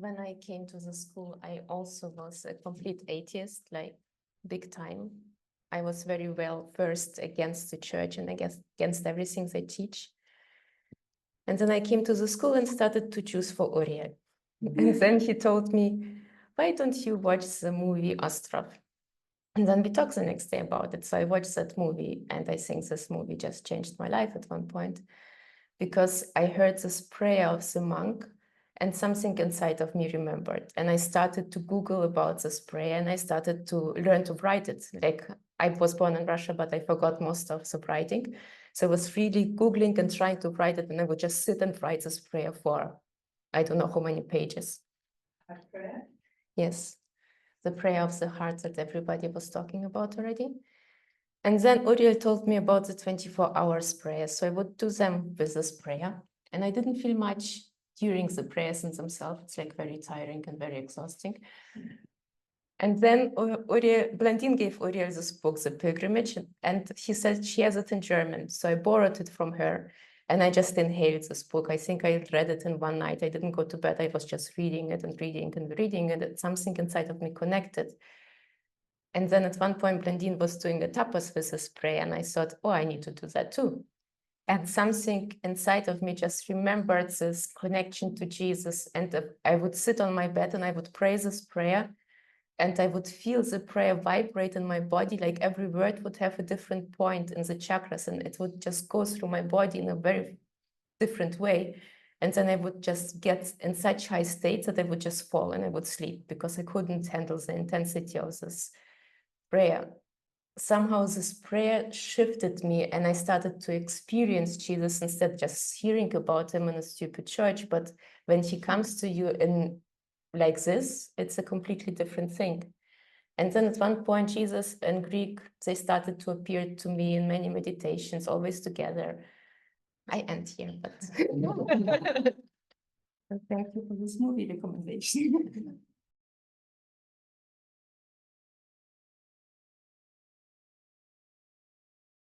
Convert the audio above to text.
when I came to the school, I also was a complete atheist, like big time. I was very well versed against the church and against everything they teach. And then I came to the school and started to choose for Uriel. And then he told me, why don't you watch the movie Austere? And then we talked the next day about it. So I watched that movie, and I think this movie just changed my life at one point, because I heard this prayer of the monk and something inside of me remembered. And I started to Google about this prayer, and I started to learn to write it. Like, I was born in Russia, but I forgot most of the writing. So I was really Googling and trying to write it, and I would just sit and write this prayer for, I don't know how many pages. A prayer? Yes, the prayer of the heart that everybody was talking about already. And then Uriel told me about the 24 hours prayer. So I would do them with this prayer. And I didn't feel much during the prayers in themselves. It's like very tiring and very exhausting. And then Blandine gave Uriel this book, The Pilgrimage, and he said she has it in German. So I borrowed it from her, and I just inhaled this book. I think I read it in one night. I didn't go to bed. I was just reading it and reading and reading, and something inside of me connected. And then at one point, Blandine was doing a tapas with this prayer, and I thought, oh, I need to do that too. And something inside of me just remembered this connection to Jesus. And I would sit on my bed and I would pray this prayer, and I would feel the prayer vibrate in my body, like every word would have a different point in the chakras, and it would just go through my body in a very different way. And then I would just get in such high states that I would just fall and I would sleep, because I couldn't handle the intensity of this prayer. Somehow this prayer shifted me, and I started to experience Jesus instead of just hearing about him in a stupid church. But when he comes to you in like this, it's a completely different thing. And then at one point, Jesus and Greek, they started to appear to me in many meditations, always together. I end here, but thank you for this movie recommendation.